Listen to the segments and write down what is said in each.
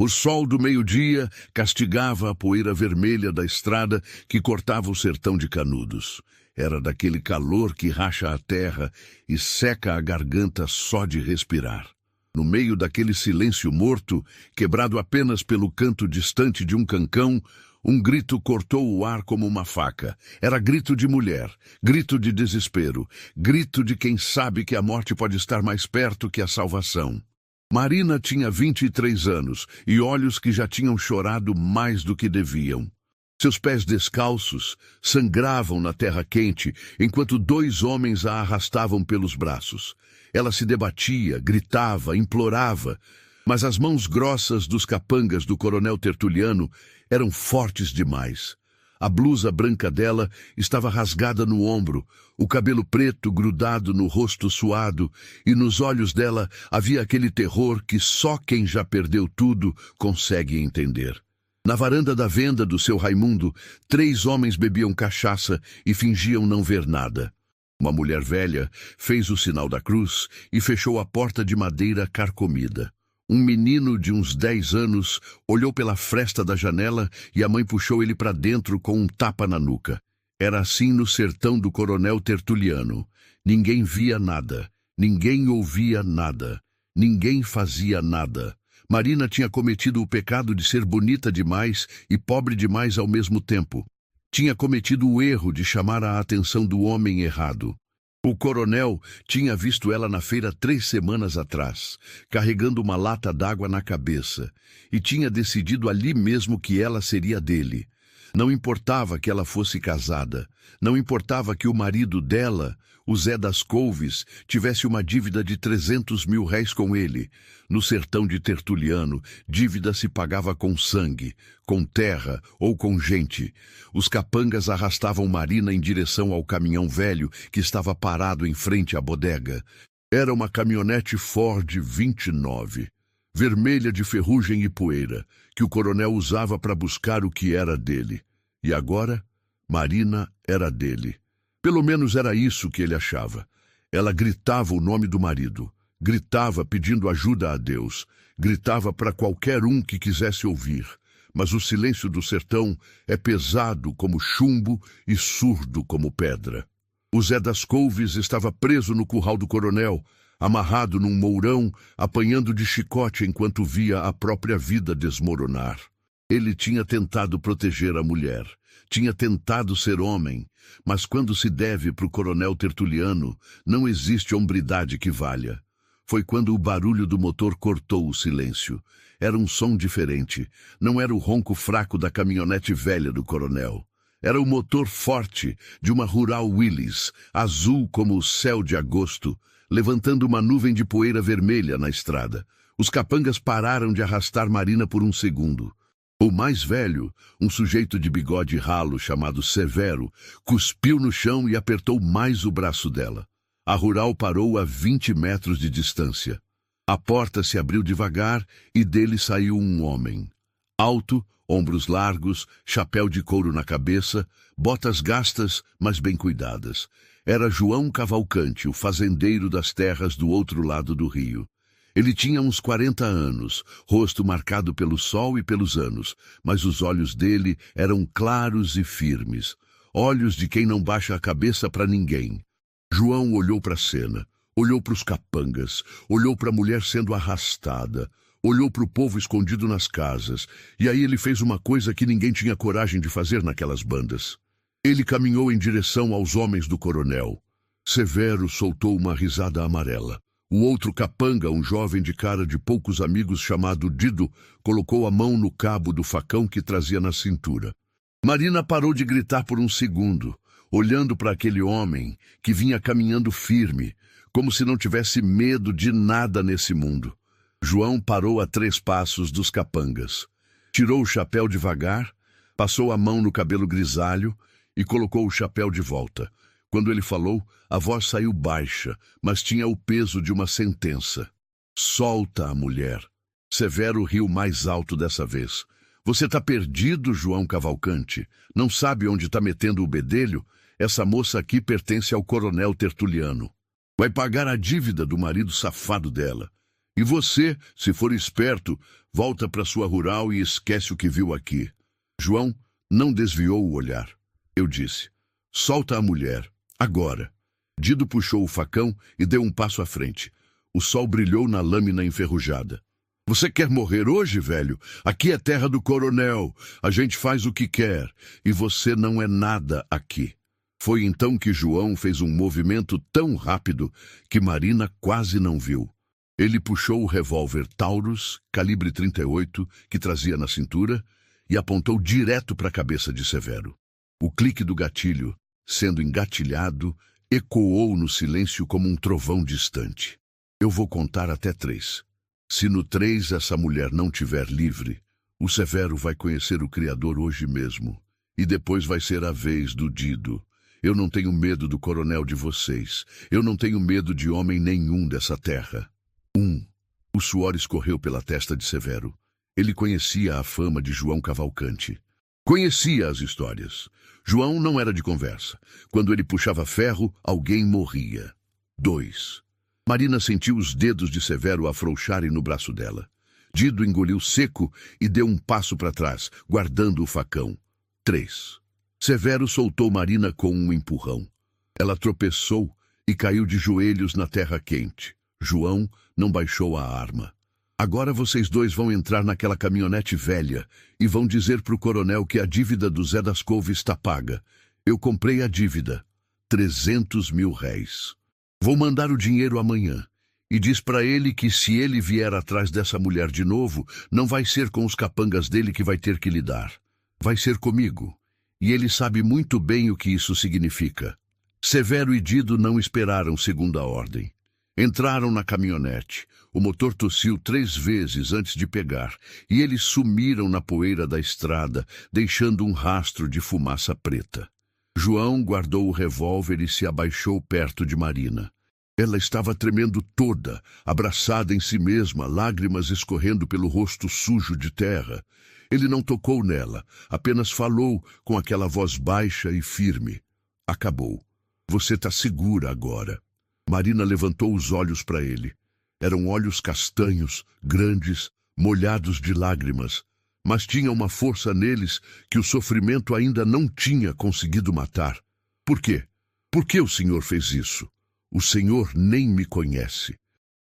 O sol do meio-dia castigava a poeira vermelha da estrada que cortava o sertão de Canudos. Era daquele calor que racha a terra e seca a garganta só de respirar. No meio daquele silêncio morto, quebrado apenas pelo canto distante de um cancão, um grito cortou o ar como uma faca. Era grito de mulher, grito de desespero, grito de quem sabe que a morte pode estar mais perto que a salvação. Marina tinha 23 anos e olhos que já tinham chorado mais do que deviam. Seus pés descalços sangravam na terra quente, enquanto dois homens a arrastavam pelos braços. Ela se debatia, gritava, implorava, mas as mãos grossas dos capangas do coronel Tertuliano eram fortes demais. A blusa branca dela estava rasgada no ombro, o cabelo preto grudado no rosto suado, e nos olhos dela havia aquele terror que só quem já perdeu tudo consegue entender. Na varanda da venda do seu Raimundo, 3 homens bebiam cachaça e fingiam não ver nada. Uma mulher velha fez o sinal da cruz e fechou a porta de madeira carcomida. Um menino de uns 10 anos olhou pela fresta da janela e a mãe puxou ele para dentro com um tapa na nuca. Era assim no sertão do coronel Tertuliano. Ninguém via nada, ninguém ouvia nada, ninguém fazia nada. Marina tinha cometido o pecado de ser bonita demais e pobre demais ao mesmo tempo. Tinha cometido o erro de chamar a atenção do homem errado. O coronel tinha visto ela na feira 3 semanas atrás, carregando uma lata d'água na cabeça, e tinha decidido ali mesmo que ela seria dele. Não importava que ela fosse casada, não importava que o marido dela, o Zé das Couves, tivesse uma dívida de 300 mil réis com ele. No sertão de Tertuliano, dívida se pagava com sangue, com terra ou com gente. Os capangas arrastavam Marina em direção ao caminhão velho que estava parado em frente à bodega. Era uma caminhonete Ford 29, vermelha de ferrugem e poeira, que o coronel usava para buscar o que era dele. E agora, Marina era dele. Pelo menos era isso que ele achava. Ela gritava o nome do marido, gritava pedindo ajuda a Deus, gritava para qualquer um que quisesse ouvir. Mas o silêncio do sertão é pesado como chumbo e surdo como pedra. O Zé das Couves estava preso no curral do coronel, amarrado num mourão, apanhando de chicote enquanto via a própria vida desmoronar. Ele tinha tentado proteger a mulher, tinha tentado ser homem, mas quando se deve para o coronel Tertuliano, não existe hombridade que valha. Foi quando o barulho do motor cortou o silêncio. Era um som diferente, não era o ronco fraco da caminhonete velha do coronel. Era o motor forte de uma Rural Willys, azul como o céu de agosto, levantando uma nuvem de poeira vermelha na estrada. Os capangas pararam de arrastar Marina por um segundo. O mais velho, um sujeito de bigode ralo chamado Severo, cuspiu no chão e apertou mais o braço dela. A Rural parou a 20 metros de distância. A porta se abriu devagar e dele saiu um homem. Alto, ombros largos, chapéu de couro na cabeça, botas gastas, mas bem cuidadas. Era João Cavalcante, o fazendeiro das terras do outro lado do rio. Ele tinha uns 40 anos, rosto marcado pelo sol e pelos anos, mas os olhos dele eram claros e firmes, olhos de quem não baixa a cabeça para ninguém. João olhou para a cena, olhou para os capangas, olhou para a mulher sendo arrastada, olhou para o povo escondido nas casas, e aí ele fez uma coisa que ninguém tinha coragem de fazer naquelas bandas. Ele caminhou em direção aos homens do coronel. Severo soltou uma risada amarela. O outro capanga, um jovem de cara de poucos amigos chamado Dido, colocou a mão no cabo do facão que trazia na cintura. Marina parou de gritar por um segundo, olhando para aquele homem que vinha caminhando firme, como se não tivesse medo de nada nesse mundo. João parou a 3 passos dos capangas. Tirou o chapéu devagar, passou a mão no cabelo grisalho e colocou o chapéu de volta. Quando ele falou, a voz saiu baixa, mas tinha o peso de uma sentença. Solta a mulher. Severo riu mais alto dessa vez. Você tá perdido, João Cavalcante? Não sabe onde tá metendo o bedelho? Essa moça aqui pertence ao coronel Tertuliano. Vai pagar a dívida do marido safado dela. E você, se for esperto, volta para sua rural e esquece o que viu aqui. João não desviou o olhar. Eu disse: solta a mulher, agora. Dido puxou o facão e deu um passo à frente. O sol brilhou na lâmina enferrujada. Você quer morrer hoje, velho? Aqui é terra do coronel. A gente faz o que quer. E você não é nada aqui. Foi então que João fez um movimento tão rápido que Marina quase não viu. Ele puxou o revólver Taurus, calibre 38, que trazia na cintura, e apontou direto para a cabeça de Severo. O clique do gatilho, sendo engatilhado, ecoou no silêncio como um trovão distante. Eu vou contar até 3. Se no 3 essa mulher não tiver livre, o Severo vai conhecer o Criador hoje mesmo. E depois vai ser a vez do Dido. Eu não tenho medo do coronel de vocês. Eu não tenho medo de homem nenhum dessa terra. O suor escorreu pela testa de Severo. Ele conhecia a fama de João Cavalcante. Conhecia as histórias. João não era de conversa. Quando ele puxava ferro, alguém morria. 2. Marina sentiu os dedos de Severo afrouxarem no braço dela. Dido engoliu seco e deu um passo para trás, guardando o facão. 3. Severo soltou Marina com um empurrão. Ela tropeçou e caiu de joelhos na terra quente. João não baixou a arma. Agora vocês dois vão entrar naquela caminhonete velha e vão dizer pro coronel que a dívida do Zé das Couves está paga. Eu comprei a dívida. 300 mil réis. Vou mandar o dinheiro amanhã. E diz para ele que se ele vier atrás dessa mulher de novo, não vai ser com os capangas dele que vai ter que lidar. Vai ser comigo. E ele sabe muito bem o que isso significa. Severo e Dido não esperaram segunda ordem. Entraram na caminhonete. O motor tossiu 3 vezes antes de pegar, e eles sumiram na poeira da estrada, deixando um rastro de fumaça preta. João guardou o revólver e se abaixou perto de Marina. Ela estava tremendo toda, abraçada em si mesma, lágrimas escorrendo pelo rosto sujo de terra. Ele não tocou nela, apenas falou com aquela voz baixa e firme. Acabou. Você está segura agora. Marina levantou os olhos para ele. Eram olhos castanhos, grandes, molhados de lágrimas, mas tinha uma força neles que o sofrimento ainda não tinha conseguido matar. Por quê? Por que o senhor fez isso? O senhor nem me conhece.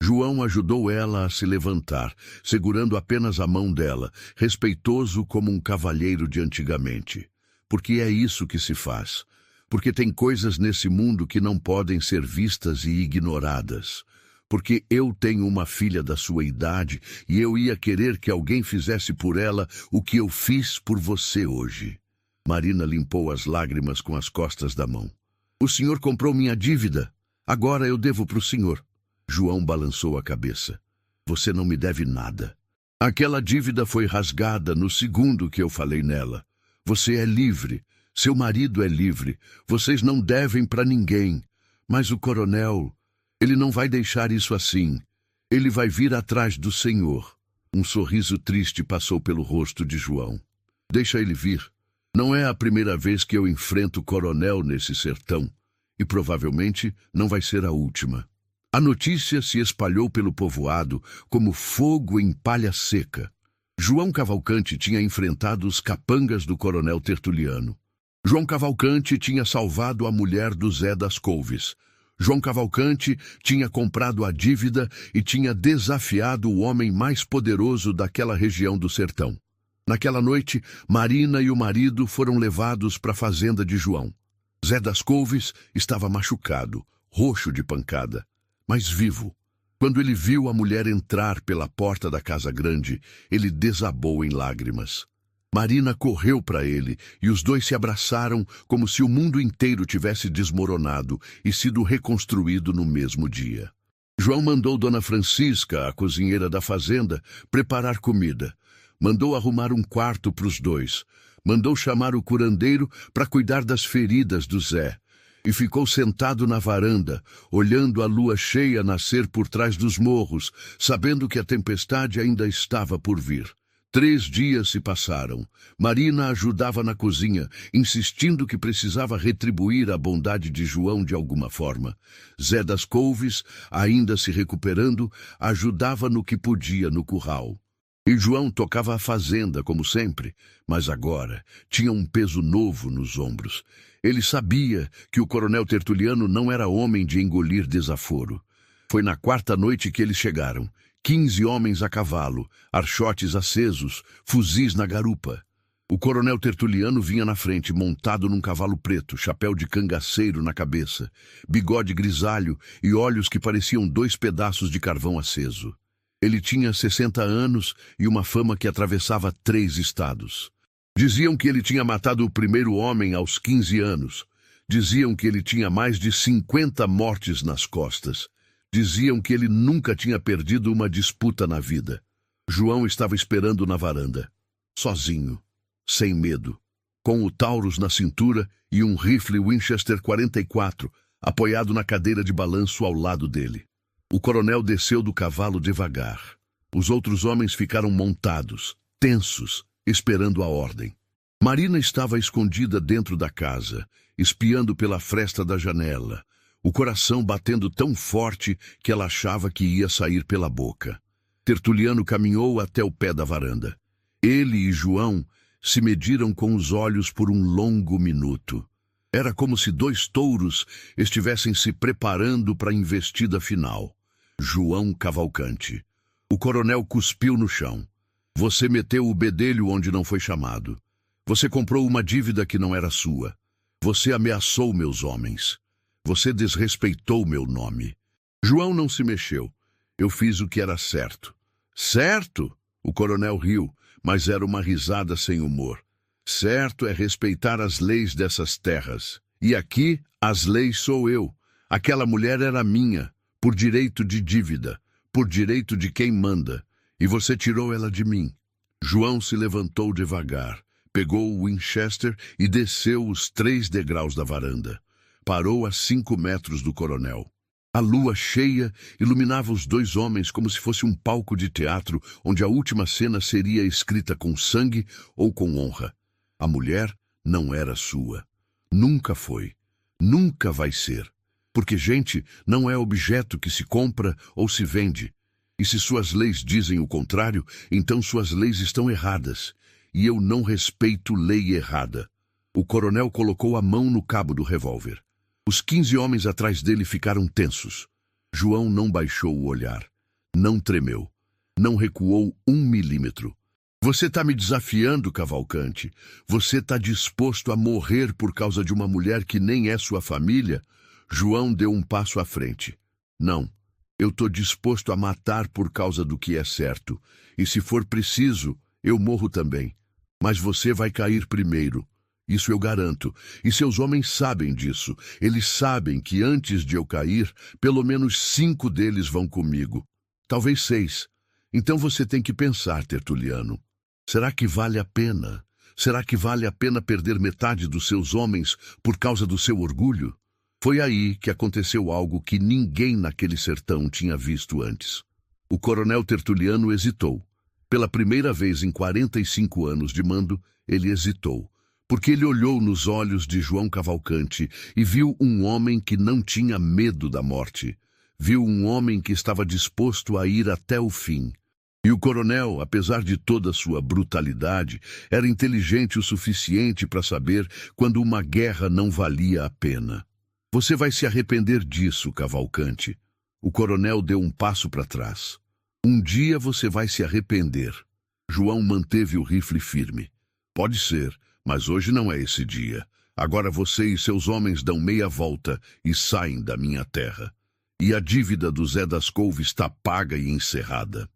João ajudou ela a se levantar, segurando apenas a mão dela, respeitoso como um cavalheiro de antigamente. Porque é isso que se faz. Porque tem coisas nesse mundo que não podem ser vistas e ignoradas. Porque eu tenho uma filha da sua idade e eu ia querer que alguém fizesse por ela o que eu fiz por você hoje. Marina limpou as lágrimas com as costas da mão. O senhor comprou minha dívida. Agora eu devo para o senhor. João balançou a cabeça. Você não me deve nada. Aquela dívida foi rasgada no segundo que eu falei nela. Você é livre. Seu marido é livre. Vocês não devem para ninguém. Mas o coronel... Ele não vai deixar isso assim. Ele vai vir atrás do senhor. Um sorriso triste passou pelo rosto de João. Deixa ele vir. Não é a primeira vez que eu enfrento o coronel nesse sertão. E provavelmente não vai ser a última. A notícia se espalhou pelo povoado como fogo em palha seca. João Cavalcante tinha enfrentado os capangas do coronel Tertuliano. João Cavalcante tinha salvado a mulher do Zé das Couves. João Cavalcante tinha comprado a dívida e tinha desafiado o homem mais poderoso daquela região do sertão. Naquela noite, Marina e o marido foram levados para a fazenda de João. Zé das Couves estava machucado, roxo de pancada, mas vivo. Quando ele viu a mulher entrar pela porta da casa grande, ele desabou em lágrimas. Marina correu para ele e os dois se abraçaram como se o mundo inteiro tivesse desmoronado e sido reconstruído no mesmo dia. João mandou Dona Francisca, a cozinheira da fazenda, preparar comida. Mandou arrumar um quarto para os dois. Mandou chamar o curandeiro para cuidar das feridas do Zé. E ficou sentado na varanda, olhando a lua cheia nascer por trás dos morros, sabendo que a tempestade ainda estava por vir. 3 dias se passaram. Marina ajudava na cozinha, insistindo que precisava retribuir a bondade de João de alguma forma. Zé das Couves, ainda se recuperando, ajudava no que podia no curral. E João tocava a fazenda, como sempre, mas agora tinha um peso novo nos ombros. Ele sabia que o coronel Tertuliano não era homem de engolir desaforo. Foi na 4ª noite que eles chegaram. 15 homens a cavalo, archotes acesos, fuzis na garupa. O coronel Tertuliano vinha na frente, montado num cavalo preto, chapéu de cangaceiro na cabeça, bigode grisalho e olhos que pareciam 2 pedaços de carvão aceso. Ele tinha 60 anos e uma fama que atravessava 3 estados. Diziam que ele tinha matado o primeiro homem aos 15 anos. Diziam que ele tinha mais de 50 mortes nas costas. Diziam que ele nunca tinha perdido uma disputa na vida. João estava esperando na varanda, sozinho, sem medo, com o Taurus na cintura e um rifle Winchester 44 apoiado na cadeira de balanço ao lado dele. O coronel desceu do cavalo devagar. Os outros homens ficaram montados, tensos, esperando a ordem. Marina estava escondida dentro da casa, espiando pela fresta da janela, o coração batendo tão forte que ela achava que ia sair pela boca. Tertuliano caminhou até o pé da varanda. Ele e João se mediram com os olhos por um longo minuto. Era como se 2 touros estivessem se preparando para a investida final. João Cavalcante. O coronel cuspiu no chão. Você meteu o bedelho onde não foi chamado. Você comprou uma dívida que não era sua. Você ameaçou meus homens. Você desrespeitou meu nome. João não se mexeu. Eu fiz o que era certo. Certo? O coronel riu, mas era uma risada sem humor. Certo é respeitar as leis dessas terras. E aqui, as leis sou eu. Aquela mulher era minha, por direito de dívida, por direito de quem manda. E você tirou ela de mim. João se levantou devagar, pegou o Winchester e desceu os 3 degraus da varanda. Parou a 5 metros do coronel. A lua cheia iluminava os 2 homens como se fosse um palco de teatro onde a última cena seria escrita com sangue ou com honra. A mulher não era sua. Nunca foi. Nunca vai ser. Porque gente não é objeto que se compra ou se vende. E se suas leis dizem o contrário, então suas leis estão erradas. E eu não respeito lei errada. O coronel colocou a mão no cabo do revólver. Os 15 homens atrás dele ficaram tensos. João não baixou o olhar. Não tremeu. Não recuou 1 milímetro. Você está me desafiando, Cavalcante? Você está disposto a morrer por causa de uma mulher que nem é sua família? João deu um passo à frente. Não. Eu estou disposto a matar por causa do que é certo. E se for preciso, eu morro também. Mas você vai cair primeiro. Isso eu garanto. E seus homens sabem disso. Eles sabem que antes de eu cair, pelo menos 5 deles vão comigo. Talvez 6. Então você tem que pensar, Tertuliano. Será que vale a pena? Será que vale a pena perder metade dos seus homens por causa do seu orgulho? Foi aí que aconteceu algo que ninguém naquele sertão tinha visto antes. O coronel Tertuliano hesitou. Pela primeira vez em 45 anos de mando, ele hesitou. Porque ele olhou nos olhos de João Cavalcante e viu um homem que não tinha medo da morte. Viu um homem que estava disposto a ir até o fim. E o coronel, apesar de toda sua brutalidade, era inteligente o suficiente para saber quando uma guerra não valia a pena. Você vai se arrepender disso, Cavalcante. O coronel deu um passo para trás. Um dia você vai se arrepender. João manteve o rifle firme. Pode ser, mas hoje não é esse dia. Agora você e seus homens dão meia volta e saem da minha terra. E a dívida do Zé das Couves está paga e encerrada.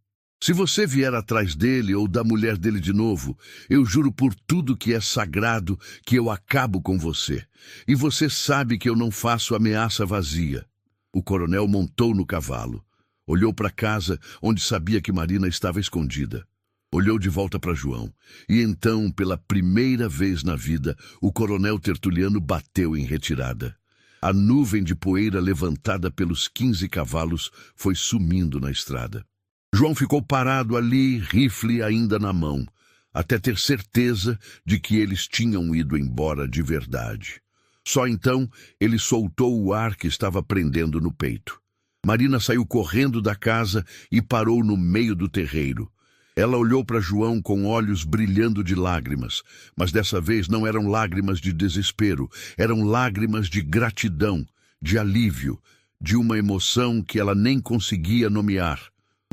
Se você vier atrás dele ou da mulher dele de novo, eu juro por tudo que é sagrado que eu acabo com você. E você sabe que eu não faço ameaça vazia. O coronel montou no cavalo. Olhou para casa onde sabia que Marina estava escondida. Olhou de volta para João. E então, pela primeira vez na vida, o coronel Tertuliano bateu em retirada. A nuvem de poeira levantada pelos 15 cavalos foi sumindo na estrada. João ficou parado ali, rifle ainda na mão, até ter certeza de que eles tinham ido embora de verdade. Só então ele soltou o ar que estava prendendo no peito. Marina saiu correndo da casa e parou no meio do terreiro. Ela olhou para João com olhos brilhando de lágrimas, mas dessa vez não eram lágrimas de desespero, eram lágrimas de gratidão, de alívio, de uma emoção que ela nem conseguia nomear.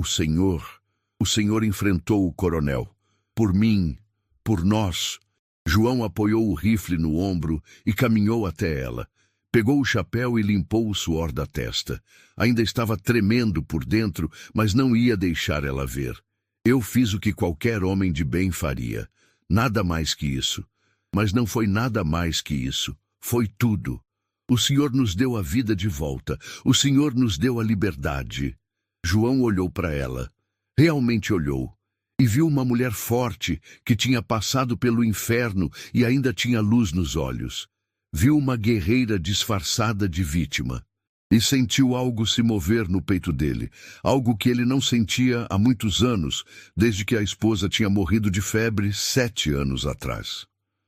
O Senhor enfrentou o coronel. Por mim, por nós. João apoiou o rifle no ombro e caminhou até ela. Pegou o chapéu e limpou o suor da testa. Ainda estava tremendo por dentro, mas não ia deixar ela ver. Eu fiz o que qualquer homem de bem faria. Nada mais que isso. Mas não foi nada mais que isso. Foi tudo. O Senhor nos deu a vida de volta. O Senhor nos deu a liberdade. João olhou para ela. Realmente olhou. E viu uma mulher forte que tinha passado pelo inferno e ainda tinha luz nos olhos. Viu uma guerreira disfarçada de vítima. E sentiu algo se mover no peito dele, algo que ele não sentia há muitos anos, desde que a esposa tinha morrido de febre 7 anos atrás.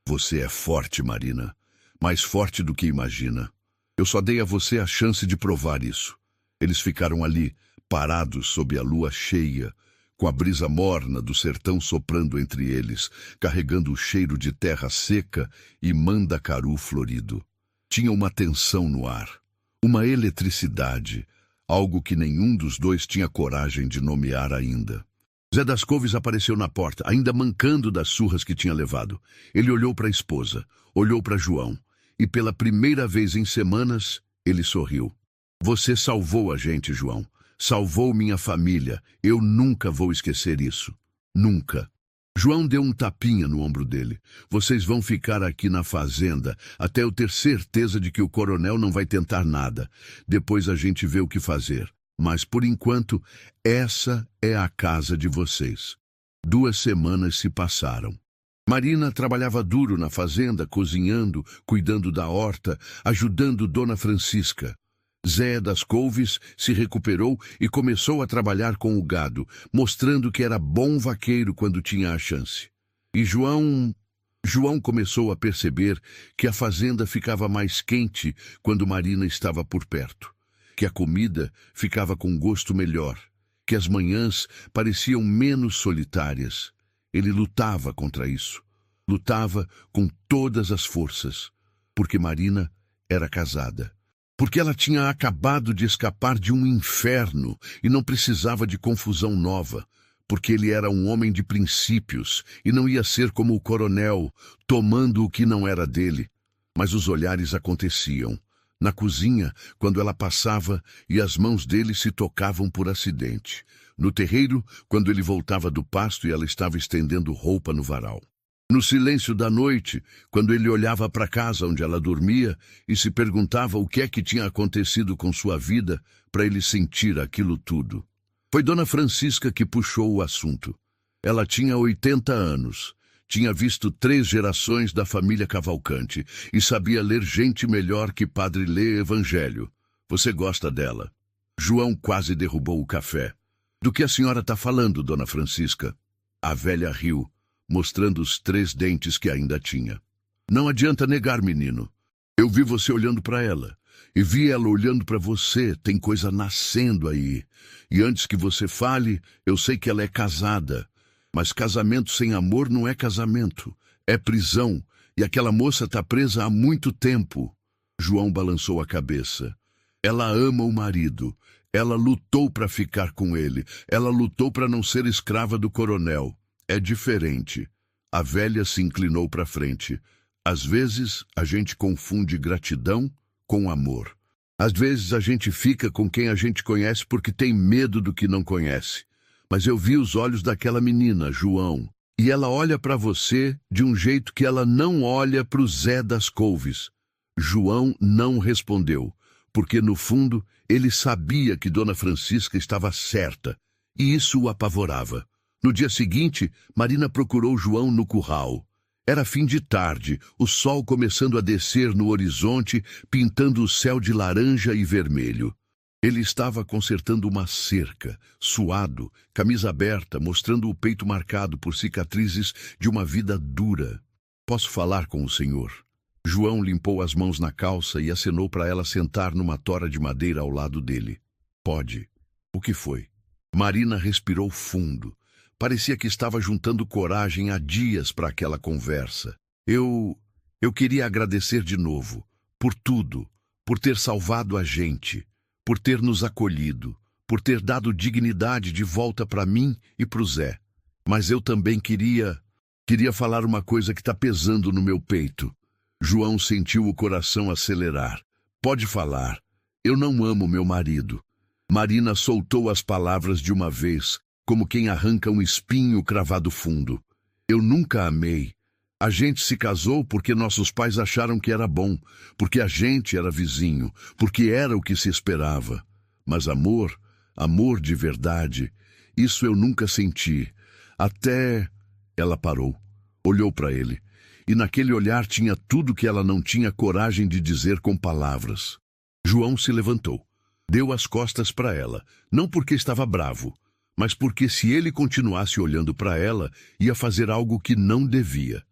Você é forte, Marina, mais forte do que imagina. Eu só dei a você a chance de provar isso. Eles ficaram ali, parados sob a lua cheia, com a brisa morna do sertão soprando entre eles, carregando o cheiro de terra seca e mandacaru florido. Tinha uma tensão no ar, uma eletricidade, algo que nenhum dos dois tinha coragem de nomear ainda. Zé das Couves apareceu na porta, ainda mancando das surras que tinha levado. Ele olhou para a esposa, olhou para João, e pela primeira vez em semanas, ele sorriu. Você salvou a gente, João. Salvou minha família. Eu nunca vou esquecer isso. Nunca. João deu um tapinha no ombro dele. Vocês vão ficar aqui na fazenda até eu ter certeza de que o coronel não vai tentar nada. Depois a gente vê o que fazer. Mas, por enquanto, essa é a casa de vocês. 2 semanas se passaram. Marina trabalhava duro na fazenda, cozinhando, cuidando da horta, ajudando Dona Francisca. Zé das Couves se recuperou e começou a trabalhar com o gado, mostrando que era bom vaqueiro quando tinha a chance. E João começou a perceber que a fazenda ficava mais quente quando Marina estava por perto, que a comida ficava com gosto melhor, que as manhãs pareciam menos solitárias. Ele lutava contra isso, lutava com todas as forças, porque Marina era casada. Porque ela tinha acabado de escapar de um inferno e não precisava de confusão nova, porque ele era um homem de princípios e não ia ser como o coronel, tomando o que não era dele. Mas os olhares aconteciam. Na cozinha, quando ela passava e as mãos dele se tocavam por acidente. No terreiro, quando ele voltava do pasto e ela estava estendendo roupa no varal. No silêncio da noite, quando ele olhava para a casa onde ela dormia e se perguntava o que é que tinha acontecido com sua vida para ele sentir aquilo tudo. Foi Dona Francisca que puxou o assunto. Ela tinha 80 anos, tinha visto 3 gerações da família Cavalcante e sabia ler gente melhor que padre lê evangelho. Você gosta dela? João quase derrubou o café. Do que a senhora está falando, Dona Francisca? A velha riu, mostrando os 3 dentes que ainda tinha. Não adianta negar, menino. Eu vi você olhando para ela. E vi ela olhando para você. Tem coisa nascendo aí. E antes que você fale, eu sei que ela é casada. Mas casamento sem amor não é casamento. É prisão. E aquela moça está presa há muito tempo. João balançou a cabeça. Ela ama o marido. Ela lutou para ficar com ele. Ela lutou para não ser escrava do coronel. É diferente. A velha se inclinou para frente. Às vezes, a gente confunde gratidão com amor. Às vezes, a gente fica com quem a gente conhece porque tem medo do que não conhece. Mas eu vi os olhos daquela menina, João, e ela olha para você de um jeito que ela não olha para o Zé das Couves. João não respondeu, porque, no fundo, ele sabia que Dona Francisca estava certa, e isso o apavorava. No dia seguinte, Marina procurou João no curral. Era fim de tarde, o sol começando a descer no horizonte, pintando o céu de laranja e vermelho. Ele estava consertando uma cerca, suado, camisa aberta, mostrando o peito marcado por cicatrizes de uma vida dura. Posso falar com o senhor? João limpou as mãos na calça e acenou para ela sentar numa tora de madeira ao lado dele. Pode. O que foi? Marina respirou fundo. Parecia que estava juntando coragem há dias para aquela conversa. Eu queria agradecer de novo, por tudo, por ter salvado a gente, por ter nos acolhido, por ter dado dignidade de volta para mim e para o Zé. Mas eu também queria falar uma coisa que está pesando no meu peito. João sentiu o coração acelerar. Pode falar. Eu não amo meu marido. Marina soltou as palavras de uma vez, como quem arranca um espinho cravado fundo. Eu nunca amei. A gente se casou porque nossos pais acharam que era bom, porque a gente era vizinho, porque era o que se esperava. Mas amor de verdade, isso eu nunca senti. Até... Ela parou, olhou para ele, e naquele olhar tinha tudo que ela não tinha coragem de dizer com palavras. João se levantou, deu as costas para ela, não porque estava bravo, mas porque se ele continuasse olhando para ela, ia fazer algo que não devia.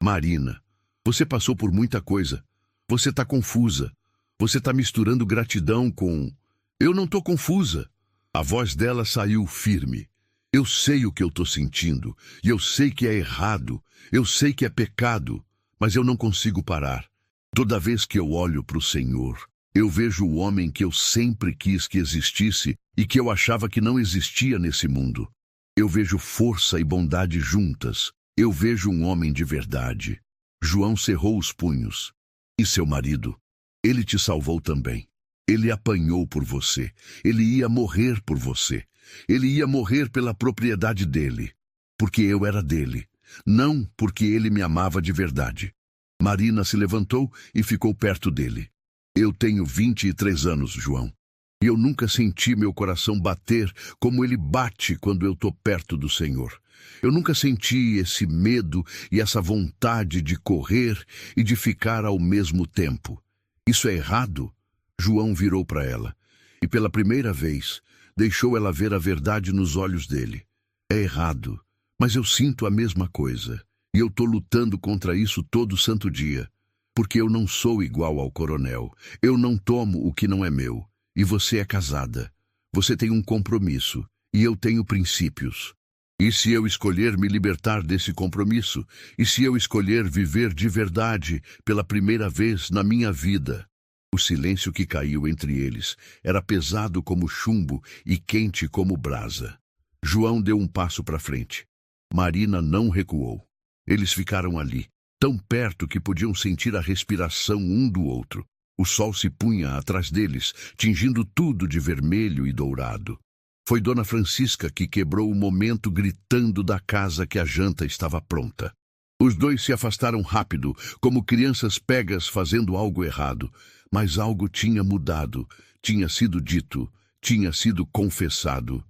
Marina, você passou por muita coisa. Você está confusa. Você está misturando gratidão com... Eu não estou confusa. A voz dela saiu firme. Eu sei o que eu estou sentindo, e eu sei que é errado, eu sei que é pecado, mas eu não consigo parar. Toda vez que eu olho para o Senhor, eu vejo o homem que eu sempre quis que existisse e que eu achava que não existia nesse mundo. Eu vejo força e bondade juntas. Eu vejo um homem de verdade. João cerrou os punhos. E seu marido? Ele te salvou também. Ele apanhou por você. Ele ia morrer por você. Ele ia morrer pela propriedade dele. Porque eu era dele. Não porque ele me amava de verdade. Marina se levantou e ficou perto dele. Eu tenho 23 anos, João. E eu nunca senti meu coração bater como ele bate quando eu estou perto do Senhor. Eu nunca senti esse medo e essa vontade de correr e de ficar ao mesmo tempo. Isso é errado? João virou para ela e, pela primeira vez, deixou ela ver a verdade nos olhos dele. É errado, mas eu sinto a mesma coisa. E eu estou lutando contra isso todo santo dia. Porque eu não sou igual ao coronel. Eu não tomo o que não é meu. E você é casada. Você tem um compromisso. E eu tenho princípios. E se eu escolher me libertar desse compromisso? E se eu escolher viver de verdade pela primeira vez na minha vida? O silêncio que caiu entre eles era pesado como chumbo e quente como brasa. João deu um passo para frente. Marina não recuou. Eles ficaram ali, tão perto que podiam sentir a respiração um do outro. O sol se punha atrás deles, tingindo tudo de vermelho e dourado. Foi Dona Francisca que quebrou o momento gritando da casa que a janta estava pronta. Os dois se afastaram rápido, como crianças pegas fazendo algo errado. Mas algo tinha mudado, tinha sido dito, tinha sido confessado.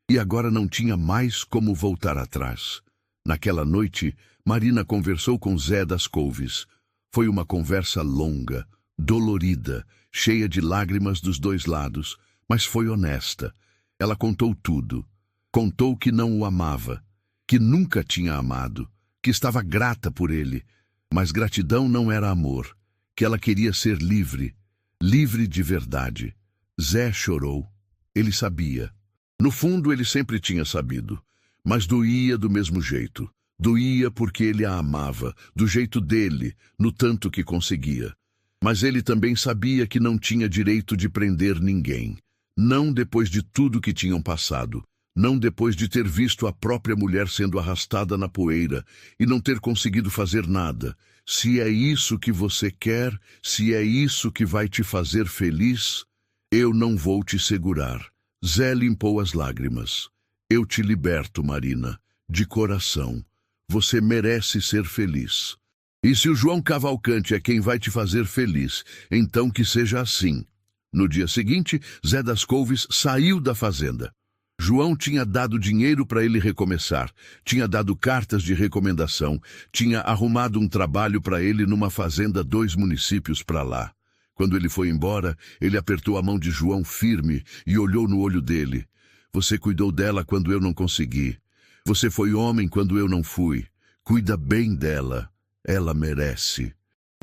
E agora não tinha mais como voltar atrás. Naquela noite, Marina conversou com Zé das Couves. Foi uma conversa longa, dolorida, cheia de lágrimas dos dois lados, mas foi honesta. Ela contou tudo. Contou que não o amava, que nunca tinha amado, que estava grata por ele, mas gratidão não era amor, que ela queria ser livre, livre de verdade. Zé chorou. Ele sabia. No fundo, ele sempre tinha sabido, mas doía do mesmo jeito. Doía porque ele a amava, do jeito dele, no tanto que conseguia. Mas ele também sabia que não tinha direito de prender ninguém. Não depois de tudo que tinham passado. Não depois de ter visto a própria mulher sendo arrastada na poeira e não ter conseguido fazer nada. Se é isso que você quer, se é isso que vai te fazer feliz, eu não vou te segurar. Zé limpou as lágrimas. Eu te liberto, Marina, de coração. Você merece ser feliz. E se o João Cavalcante é quem vai te fazer feliz, então que seja assim. No dia seguinte, Zé das Couves saiu da fazenda. João tinha dado dinheiro para ele recomeçar, tinha dado cartas de recomendação, tinha arrumado um trabalho para ele numa fazenda 2 municípios para lá. Quando ele foi embora, ele apertou a mão de João firme e olhou no olho dele. Você cuidou dela quando eu não consegui. Você foi homem quando eu não fui. Cuida bem dela. Ela merece.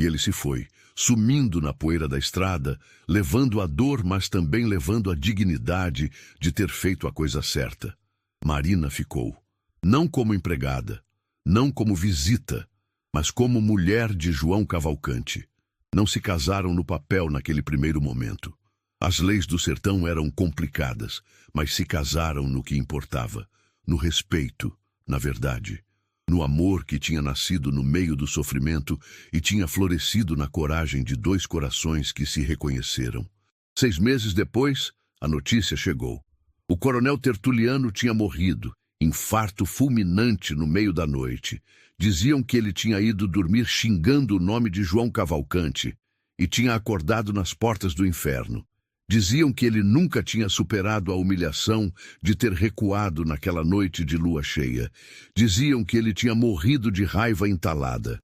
E ele se foi, sumindo na poeira da estrada, levando a dor, mas também levando a dignidade de ter feito a coisa certa. Marina ficou, não como empregada, não como visita, mas como mulher de João Cavalcante. Não se casaram no papel naquele primeiro momento. As leis do sertão eram complicadas, mas se casaram no que importava, no respeito, na verdade, no amor que tinha nascido no meio do sofrimento e tinha florescido na coragem de dois corações que se reconheceram. 6 meses depois, a notícia chegou. O coronel Tertuliano tinha morrido, infarto fulminante no meio da noite. Diziam que ele tinha ido dormir xingando o nome de João Cavalcante e tinha acordado nas portas do inferno. Diziam que ele nunca tinha superado a humilhação de ter recuado naquela noite de lua cheia. Diziam que ele tinha morrido de raiva entalada.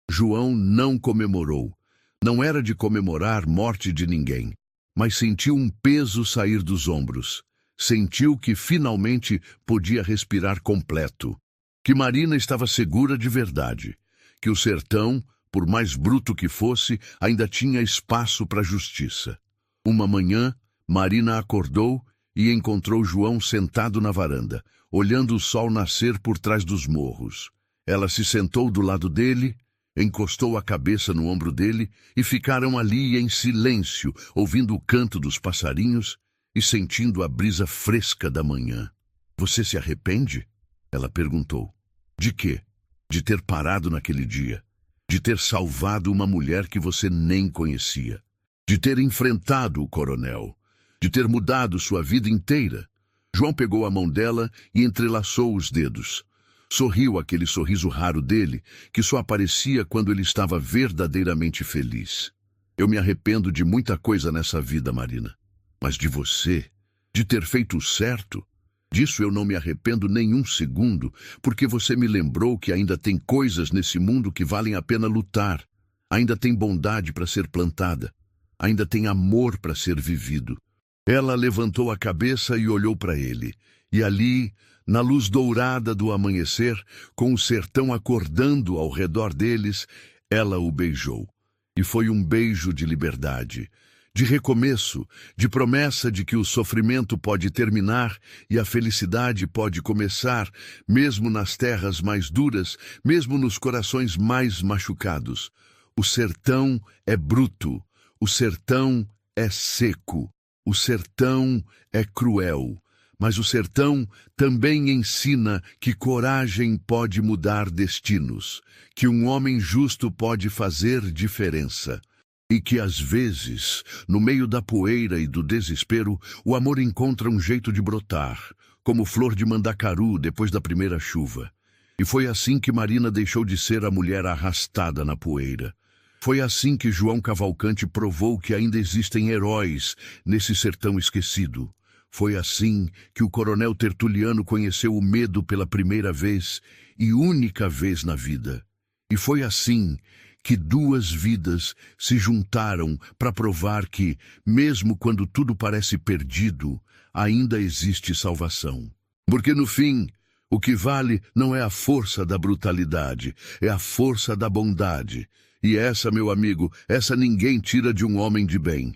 João não comemorou. Não era de comemorar morte de ninguém, mas sentiu um peso sair dos ombros. Sentiu que finalmente podia respirar completo. Que Marina estava segura de verdade. Que o sertão, por mais bruto que fosse, ainda tinha espaço para a justiça. Uma manhã, Marina acordou e encontrou João sentado na varanda, olhando o sol nascer por trás dos morros. Ela se sentou do lado dele, encostou a cabeça no ombro dele e ficaram ali em silêncio, ouvindo o canto dos passarinhos e sentindo a brisa fresca da manhã. Você se arrepende? Ela perguntou. De quê? De ter parado naquele dia. De ter salvado uma mulher que você nem conhecia. De ter enfrentado o coronel. De ter mudado sua vida inteira. João pegou a mão dela e entrelaçou os dedos. Sorriu aquele sorriso raro dele, que só aparecia quando ele estava verdadeiramente feliz. Eu me arrependo de muita coisa nessa vida, Marina. Mas de você, de ter feito o certo, disso eu não me arrependo nem um segundo, porque você me lembrou que ainda tem coisas nesse mundo que valem a pena lutar. Ainda tem bondade para ser plantada. Ainda tem amor para ser vivido. Ela levantou a cabeça e olhou para ele. E ali, na luz dourada do amanhecer, com o sertão acordando ao redor deles, ela o beijou. E foi um beijo de liberdade, de recomeço, de promessa de que o sofrimento pode terminar e a felicidade pode começar, mesmo nas terras mais duras, mesmo nos corações mais machucados. O sertão é bruto, o sertão é seco, o sertão é cruel, mas o sertão também ensina que coragem pode mudar destinos, que um homem justo pode fazer diferença. E que, às vezes, no meio da poeira e do desespero, o amor encontra um jeito de brotar, como flor de mandacaru depois da primeira chuva. E foi assim que Marina deixou de ser a mulher arrastada na poeira. Foi assim que João Cavalcante provou que ainda existem heróis nesse sertão esquecido. Foi assim que o coronel Tertuliano conheceu o medo pela primeira vez e única vez na vida. E foi assim que 2 vidas se juntaram para provar que, mesmo quando tudo parece perdido, ainda existe salvação. Porque no fim, o que vale não é a força da brutalidade, é a força da bondade. E essa, meu amigo, essa ninguém tira de um homem de bem.